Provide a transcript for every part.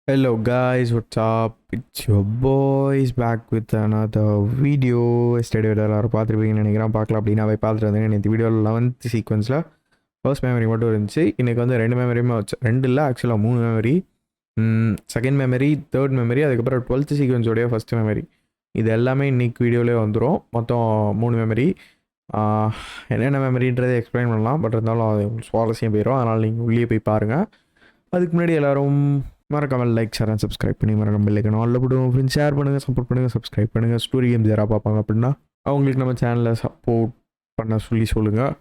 Hello guys, what's up? It's your boys back with another video. Yesterday எல்லாரும் பார்த்துருப்பீங்கன்னு நினைக்கிறேன். பார்க்கலாம் அப்படின்னா போய் பார்த்துட்டு வந்தேன். இந்த வீடியோவில் 11th சீக்வன்ஸில் ஃபர்ஸ்ட் மெமரி மட்டும் இருந்துச்சு. இன்றைக்கி வந்து 2 மெமரியுமே வச்சு 2 இல்லை ஆக்சுவலாக 3 memory, second memory, third memory, அதுக்கப்புறம் 12th சீக்வன்ஸோடைய ஃபஸ்ட் மெமரி. இது எல்லாமே இன்றைக்கி வீடியோவிலே வந்துடும். மொத்தம் 3 மெமரி. என்னென்ன மெமரின்றதை எக்ஸ்பிளைன் பண்ணலாம், பட் இருந்தாலும் அது சுவாரஸ்யம் போயிடும். அதனால் நீங்கள் உள்ளே போய் பாருங்கள். அதுக்கு முன்னாடி எல்லோரும் மறக்காமல் லைக், ஷேர் அண்ட் சப்ஸ்கிரைப் பண்ணி மறக்காமல் லைக்கணும் ஆல்ல போடுவோம். ஃப்ரெண்ட்ஸ் ஷேர் பண்ணுங்கள், சப்போர்ட் பண்ணுங்கள், சப்ஸ்கிரைப் பண்ணுங்கள். ஸ்டோரி கேம்ஸ் யாராக பார்ப்பாங்க அப்படின்னா அவங்களுக்கு நம்ம சேனலில் சப்போர்ட் பண்ண சொல்லுங்கள்,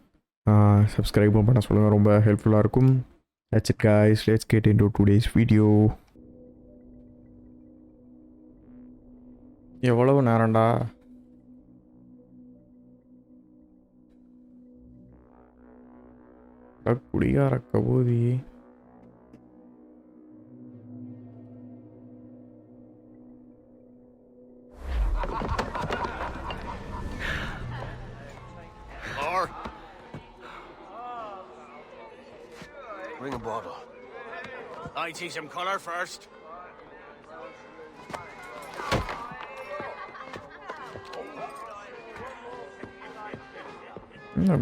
சப்ஸ்கிரைபும் பண்ண சொல்லுங்கள். ரொம்ப ஹெல்ப்ஃபுல்லாக இருக்கும். That's it guys, let's get into today's video. எவ்வளவு நேரம்டா? குடிகார கபூதி. Bring a bottle. I see some colour first.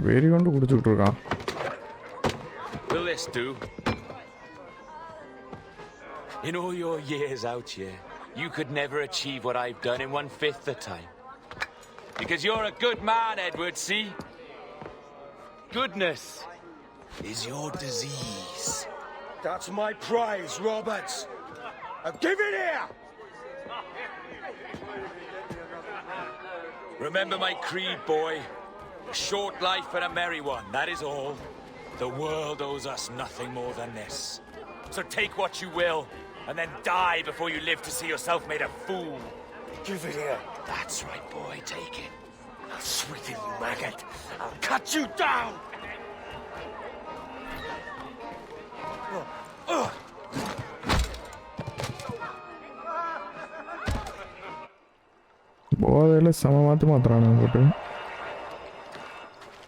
Very going to go to Will this do? In all your years out here, you could never achieve what I've done in 1/5 the time. Because you're a good man, Edward, see? Goodness is your disease. That's my prize, Roberts. Now give it here! Remember my creed, boy. A short life and a merry one, that is all. The world owes us nothing more than this. So take what you will, and then die before you live to see yourself made a fool. Give it here. That's right, boy, take it. I'll sweeten you, maggot. I'll cut you down!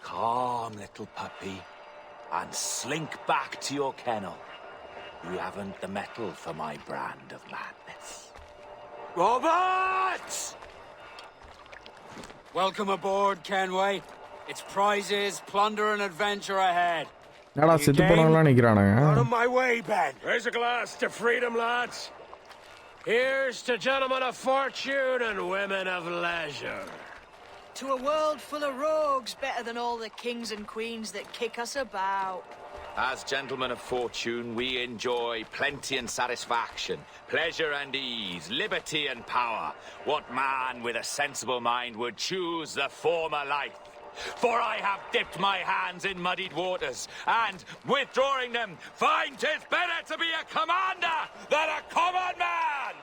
Calm, little puppy, and slink back to your kennel. You haven't the mettle for my brand of madness. Roberts! Welcome aboard, Kenway. It's prizes, plunder, and adventure ahead. Out of my way, Ben. Raise a glass to freedom, lads. Here's to gentlemen of fortune and women of leisure. To a world full of rogues, better than all the kings and queens that kick us about. As gentlemen of fortune, we enjoy plenty and satisfaction, pleasure and ease, liberty and power. What man with a sensible mind would choose the former life? For I have dipped my hands in muddied waters, and, withdrawing them, find 'tis better to be a commander than a common man!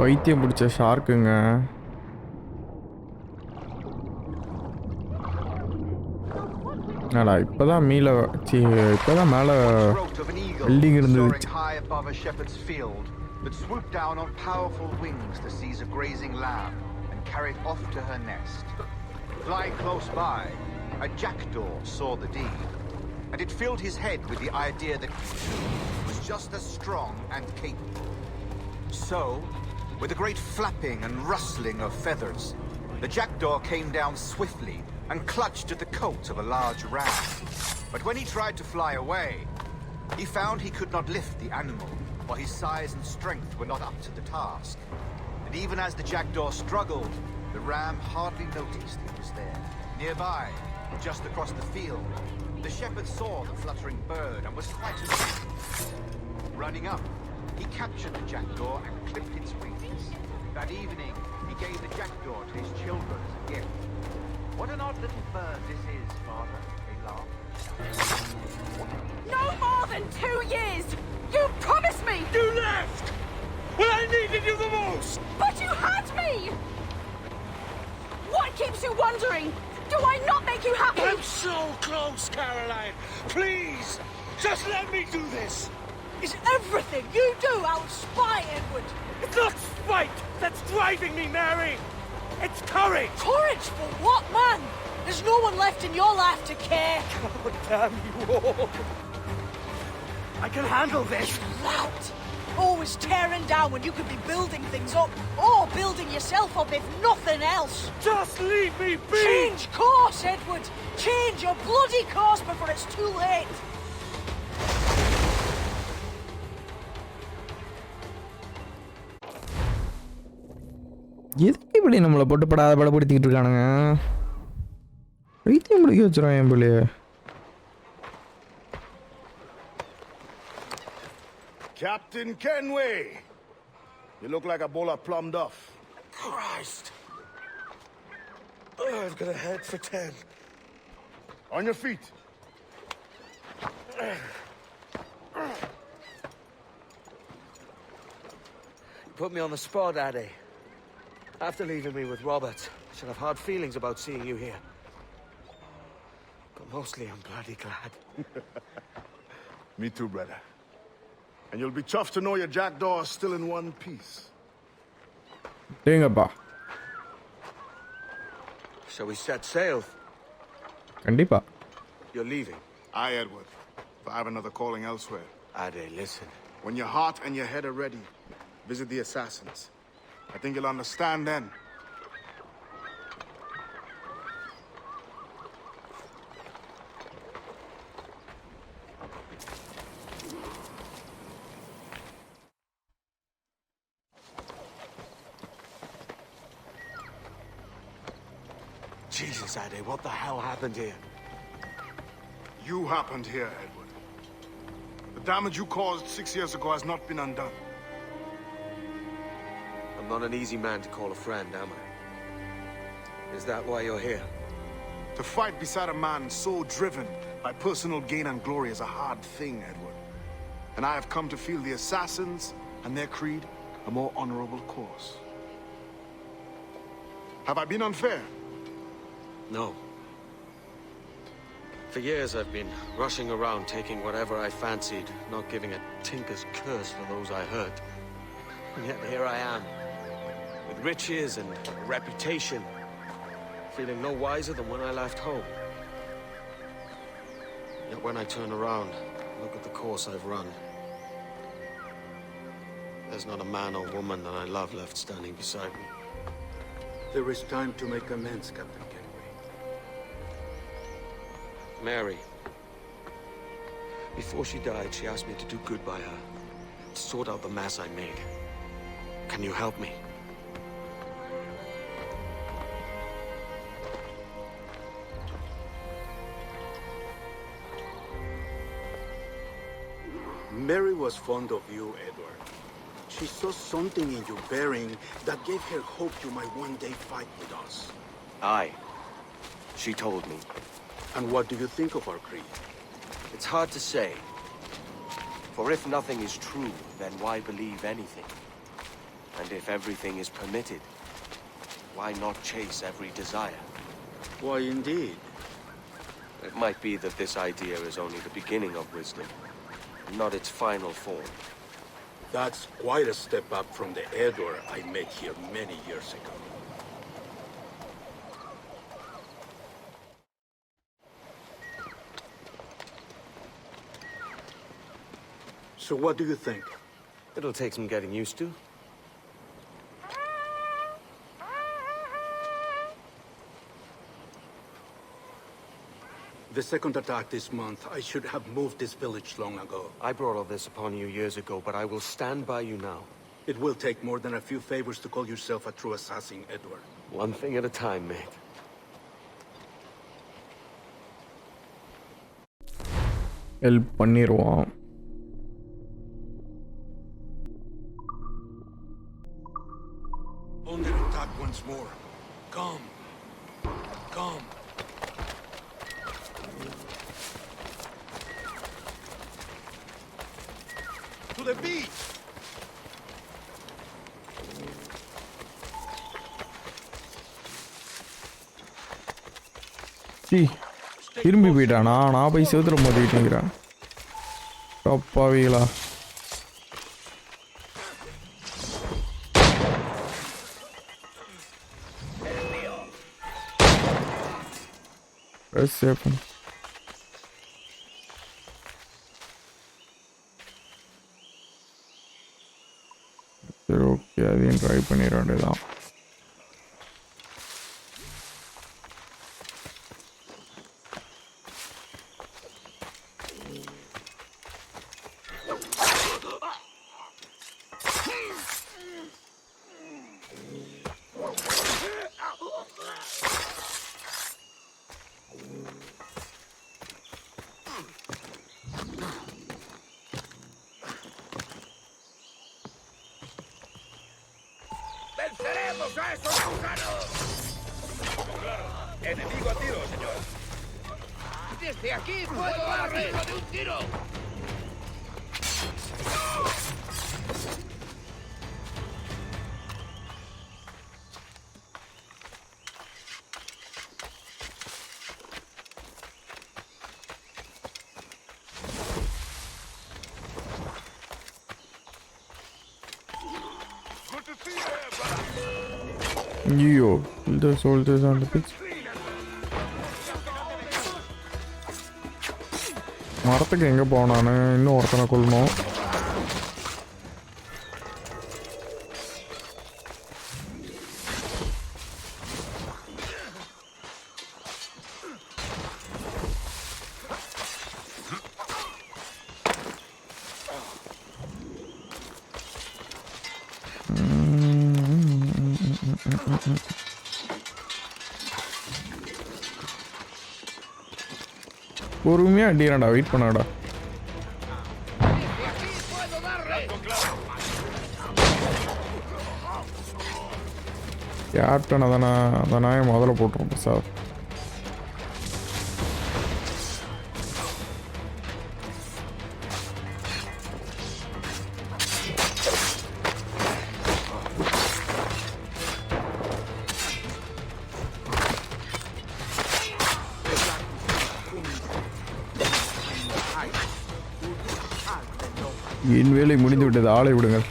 பைத்தியம் பிடிச்ச ஷார்க்குங்க. இப்பதான் இப்பதான் மேல building இருந்துச்சு. That swooped down on powerful wings to seize a grazing lamb and carry it off to her nest. Flying close by, a jackdaw saw the deed, and it filled his head with the idea that he too was just as strong and capable. So, with a great flapping and rustling of feathers, the jackdaw came down swiftly and clutched at the coat of a large ram. But when he tried to fly away, he found he could not lift the animal, for his size and strength were not up to the task. And even as the jackdaw struggled, the ram hardly noticed he was there. Nearby, just across the field, the shepherd saw the fluttering bird and was quite amused. Running up, he captured the jackdaw and clipped its wings. That evening, he gave the jackdaw to his children as a gift. What an odd little bird this is, Father, they laughed. No more than 2 years! You promised me! You left when I needed you the most! close! But you had me! What keeps you wondering? Do I not make you happy? I'm so close, Caroline! Please! Just let me do this! Is everything you do out spy, Edward? It's not spite that's driving me, Mary! It's courage! Courage for what, man? There's no one left in your life to care. God damn you all! I can handle this! Lout! Always tearing down when you could be building things up, or building yourself up if nothing else. Just leave me be! Change course, Edward! Change your bloody course before it's too late! எதுக்கு இப்படி நம்மளை போட்டு படாத படப்படுத்திக்கிட்டு இருக்கானுங்க? வைத்தியம் பிடிக்க வச்சுருவான் என் பிள்ளைய. Captain Kenway! You look like a bowl of plum duff. Christ! Oh, I've got a head for 10. On your feet. You put me on the spot, Addy. After leaving me with Robert, I should have hard feelings about seeing you here. But mostly I'm bloody glad. Me too, brother. And you'll be tough to know your jackdaw is still in one piece. டேங்கப்பா. Shall we set sail? கண்டிப்பா. You're leaving. Aye, Edward. But I have another calling elsewhere. Addy, listen. When your heart and your head are ready, visit the assassins. I think you'll understand then. Jesus, Addy, what the hell happened here? You happened here, Edward. The damage you caused 6 years ago has not been undone. I'm not an easy man to call a friend, am I? Is that why you're here? To fight beside a man so driven by personal gain and glory is a hard thing, Edward. And I have come to feel the assassins and their creed a more honorable course. Have I been unfair? No. For years I've been rushing around taking whatever I fancied, not giving a tinker's curse for those I hurt. And yet here I am, with riches and a reputation, feeling no wiser than when I left home. Yet when I turn around, look at the course I've run. There's not a man or woman that I love left standing beside me. There is time to make amends, Captain Kenway. Mary. Before she died, she asked me to do good by her, to sort out the mess I made. Can you help me? Mary was fond of you, Edward. She saw something in your bearing that gave her hope you might one day fight with us. Aye. She told me. And what do you think of our creed? It's hard to say. For if nothing is true, then why believe anything? And if everything is permitted, why not chase every desire? Why, indeed. It might be that this idea is only the beginning of wisdom, not its final form. That's quite a step up from the Edward I met here many years ago. So what do you think? It'll take some getting used to. The second attack this month, I should have moved this village long ago. I brought all this upon you years ago, but I will stand by you now. It will take more than a few favors to call yourself a true assassin, Edward. One thing at a time, mate. Help பண்ணிடுவோம். Under attack once more. Come. Come. To the beach! திரும்பி போயிட்டானா? நான் போய் செவுத்துல மோதிக்கிட்டேங்கிறேன். அப்பாவிகளா. சரி okay, அதையும் try பண்ணிட வேண்டியதான். ¡Venceremos a esos gusanos! Enemigo a tiro, señor. Desde aquí puedo darle de un tiro. ஐயோ, the soldiers on the pitch. மரத்துக்கு எங்கே போனானு? இன்னும் ஒருத்தனை கொள்ளணும். பொறுமையாக அடிக்கிறான்டா, வெயிட் பண்ணாடா. கேப்டன் அதனா முதல்ல போட்டுருவோம் சார். என் வேலை முடிந்து விட்டது, ஆளை விடுங்கள்.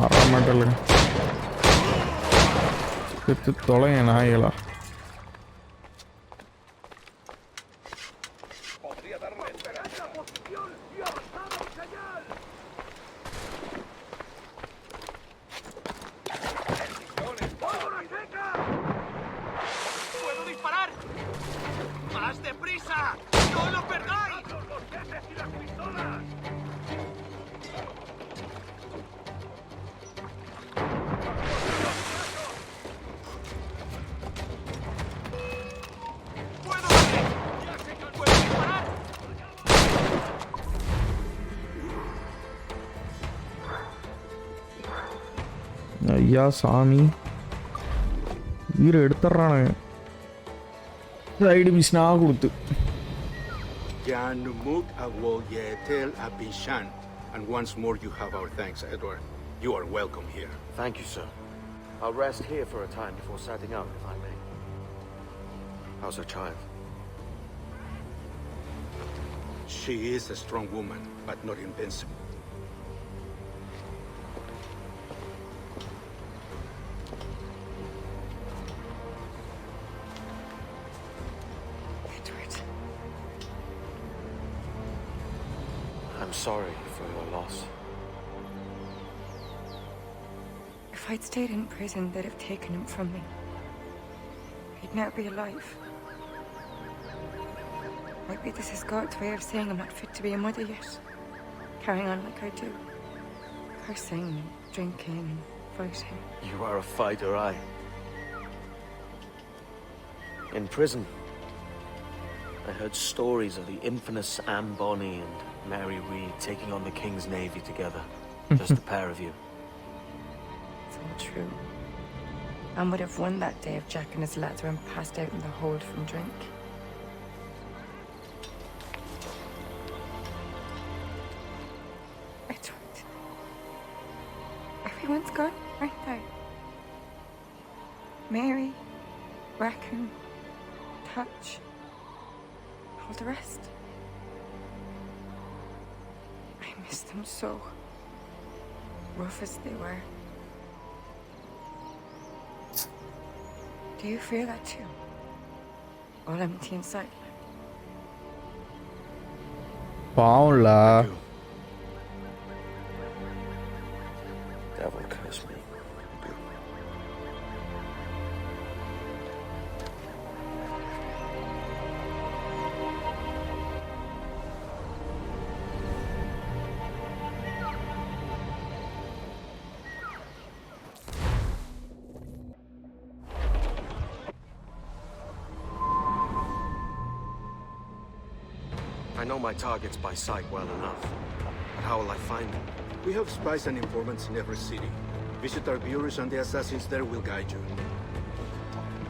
அறமாட்டல செத்து தொலைங்க நாய்களா. ஐயா சாமி, உயிரை எடுத்துட்றானுங்க சைடு மிஷினா கொடுத்து. And once more you have our thanks, Edward. You are welcome here. Thank you, sir. I'll rest here for a time before setting out, if I may. How's her child? She is a strong woman, but not invincible. I'm sorry for your loss. If I'd stayed in prison, they'd have taken him from me. He'd now be alive. Maybe this is God's way of saying I'm not fit to be a mother yet. Carrying on like I do. Cursing, drinking, fighting. You are a fighter, aye. In prison, I heard stories of the infamous Anne Bonny and Mary Read taking on the King's Navy together. Just the pair of you. It's all true. Anne would have won that day if Jack and his lads weren't passed out in the hold from drink. aren't they? Mary, Reckon, Touch, all the rest. I miss them so, rough as they were. Do you feel that too? All empty inside? Paula. Devil curse me. I know my targets by sight well enough. But how will I find them? We have spies and informants in every city. Visit our bureaus and the assassins there will guide you.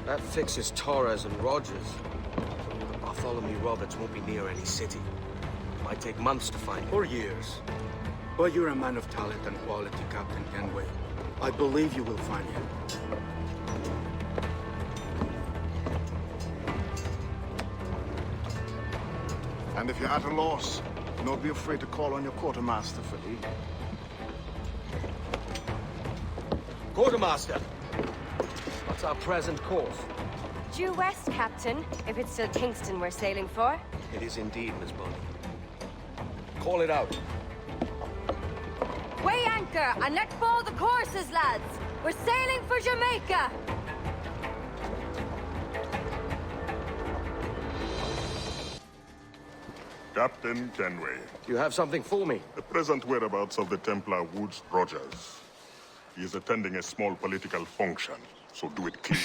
That fixes Torres and Rogers. But Bartholomew Roberts won't be near any city. It might take months to find him. Or years. But you're a man of talent and quality, Captain Kenway. I believe you will find him. And if you're at a loss, don't be afraid to call on your quartermaster for aid. Quartermaster! What's our present course? Due west, Captain, if it's still Kingston we're sailing for. It is indeed, Miss Bonny. Call it out. Weigh anchor and let fall the courses, lads! We're sailing for Jamaica! Captain Kenway. Do you have something for me? The present whereabouts of the Templar Woods Rogers. He is attending a small political function, so do it clean.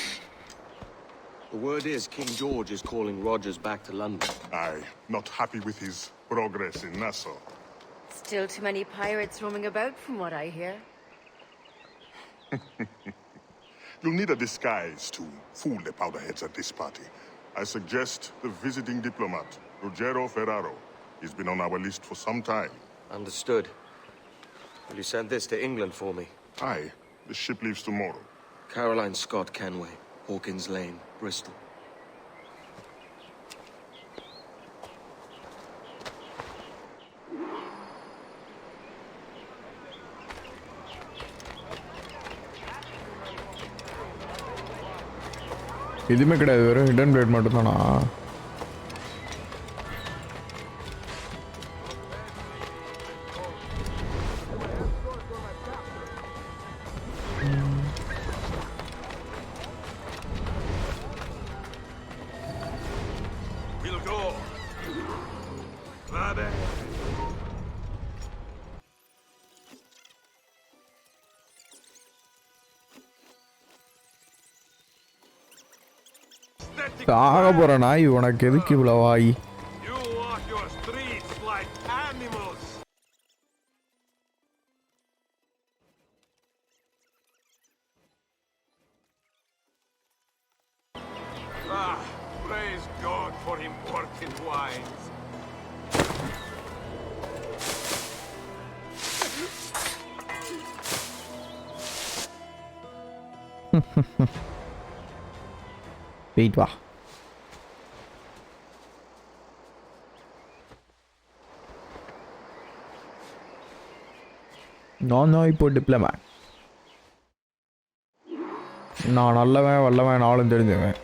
The word is King George is calling Rogers back to London. Aye, not happy with his progress in Nassau. Still too many pirates roaming about from what I hear. You'll need a disguise to fool the powderheads at this party. I suggest the visiting diplomat, Ruggiero Ferraro. He's been on our list for some time. Understood. Will you send this to England for me? Aye. The ship leaves tomorrow. Caroline Scott Kenway, Hawkins Lane, Bristol. இதுமே கிடையாது, வெறும் hidden plate மட்டும்தானா? சாக போற நாய், உனக்கு எதுக்கு இவ்வளோ வாய்? Praise God for imported wines. Wait வா. நான் இப்போ டிப்ளமேட். நான் நல்லவன் வல்லவன் நாளும் தெரிஞ்சவன்.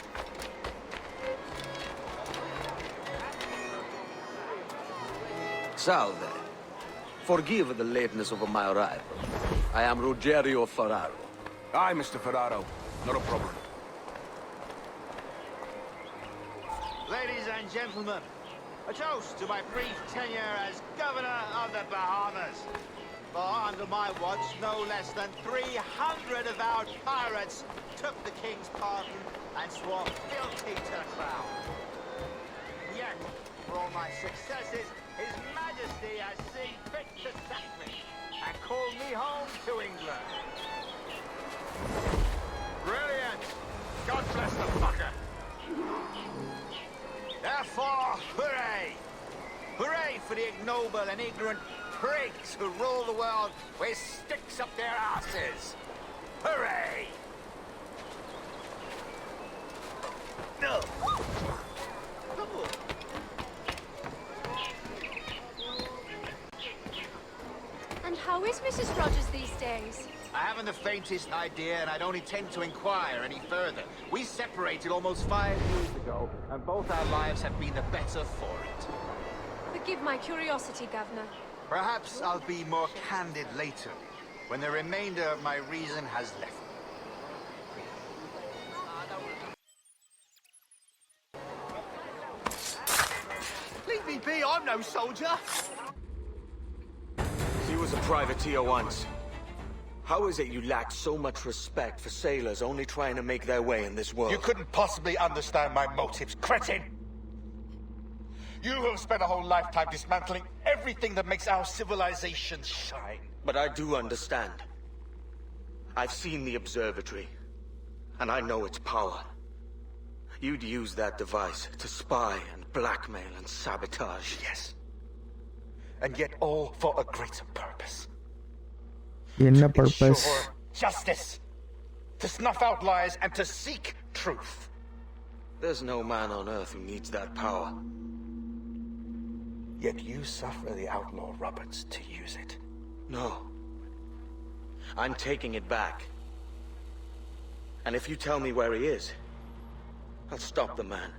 Salve. Forgive the lateness of my arrival. I am Ruggiero Ferraro. Aye, Mr. Ferraro. Not a problem. Ladies and gentlemen, a toast to my brief tenure as Governor of the Bahamas. For under my watch, no less than 300 avowed pirates took the King's pardon and swore fealty to the crown. Yet, for all my successes, His Majesty has seen fit to sack me and call me home to England. Brilliant! God bless the fucker! Therefore, hooray! Hooray for the ignoble and ignorant prigs who rule the world with sticks up their asses! I haven't the faintest idea, and I don't intend to inquire any further. We separated almost 5 years ago, and both our lives have been the better for it. Forgive my curiosity, Governor. Perhaps I'll be more candid later, when the remainder of my reason has left me. Leave me be, I'm no soldier! He was a privateer once. How is it you lack so much respect for sailors only trying to make their way in this world? You couldn't possibly understand my motives, cretin! You have spent a whole lifetime dismantling everything that makes our civilization shine. But I do understand. I've seen the observatory, and I know its power. You'd use that device to spy and blackmail and sabotage. Yes. And yet all for a greater purpose. Enna purpose? Ensure justice. To snuff out lies and to seek truth. There's no man on earth who needs that power. Yet you suffer the outlaw Roberts to use it. No. I'm taking it back. And if you tell me where he is, I'll stop the man.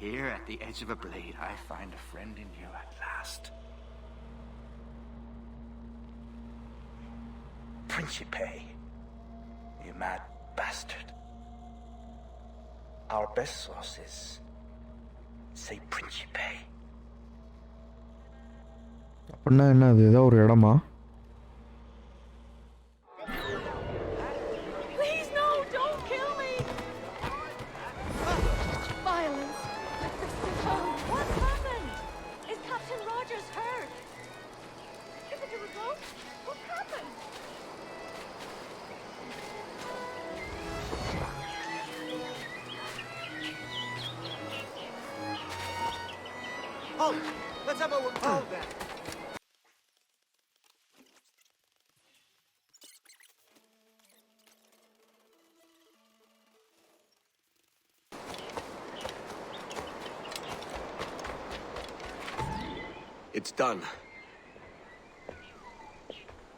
Here at the edge of a blade, I find a friend in you at last. Principe, you mad bastard. Our best sources say Principe. அப்படின்னா என்ன அது ஏதோ ஒரு இடமா? Please no, don't kill me. Violence. What's happened? Is Captain Rogers hurt? Is it a revolt? What happened? Oh, let's have a revolt then. It's done.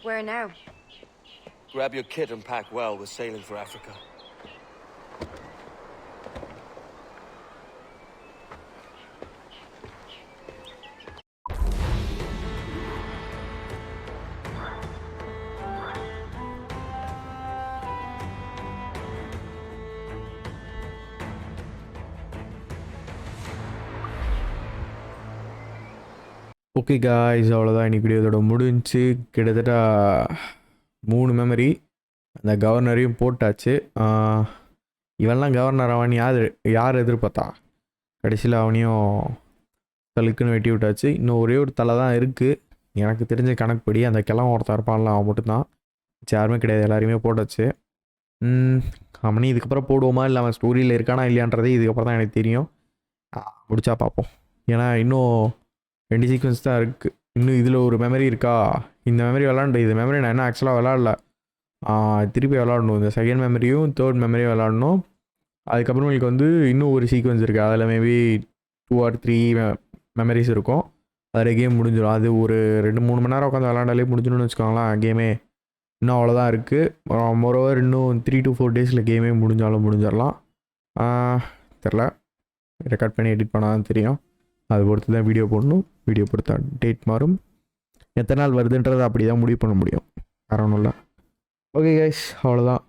Where now? Grab your kit and pack well. We're sailing for Africa. Okay guys, அவ்வளோதான் இன்றைக்கி video இதோட முடிஞ்சு. கிட்டத்தட்ட 3 memory அந்த கவர்னரையும் போட்டாச்சு. இவெல்லாம் governor அவன் யார் எதிர்பார்த்தா? கடைசியில் அவனையும் தலுக்குன்னு வெட்டி விட்டாச்சு. இன்னும் ஒரே ஒரு தலை தான் இருக்குது எனக்கு தெரிஞ்ச கணக்குப்படி. அந்த கிழமை ஒருத்தர் இருப்பான்ல, அவன் மட்டும்தான். யாருமே கிடையாது, எல்லாரையுமே போட்டாச்சு. அவனே இதுக்கப்புறம் போடுவோமா இல்லை அவன் ஸ்டோரியில் இருக்கானா இல்லையான்றதே இதுக்கப்புறம் தான் எனக்கு தெரியும். முடிச்சா பார்ப்போம். ஏன்னா இன்னும் 2 சீக்வன்ஸ் தான் இருக்குது. இன்னும் இதில் ஒரு மெமரி இருக்கா? இந்த மெமரி இது மெமரி நான் என்ன ஆக்சுவலாக விளாடல, திருப்பி விளாடணும். இந்த செகண்ட் மெமரியும் 3rd மெமரியும் விளாடணும். அதுக்கப்புறம் உங்களுக்கு இன்னும் ஒரு சீக்வன்ஸ் இருக்குது. அதில் மேபி 2 or 3 மெமரிஸ் இருக்கும். அதில் கேம் முடிஞ்சிடும். அது ஒரு 2-3 மணி நேரம் உட்காந்து விளாண்டாலே முடிஞ்சிடும்னு வச்சுக்கோங்களேன். கேமே இன்னும் அவ்வளோதான் இருக்குது. மொரோவர் இன்னும் 3 to 4 டேஸில் கேமே முடிஞ்சிடலாம். தெரில, ரெக்கார்ட் பண்ணி எடிட் பண்ணால் தான் தெரியும். அது பொறுத்து தான் வீடியோ போடணும். வீடியோ பொறுத்த டேட் மாறும். எத்தனை நாள் வருதுன்றதை அப்படி தான் முடிவு பண்ண முடியும். வேற ஒன்றும் இல்லை. ஓகே கைஸ், அவ்வளோதான்.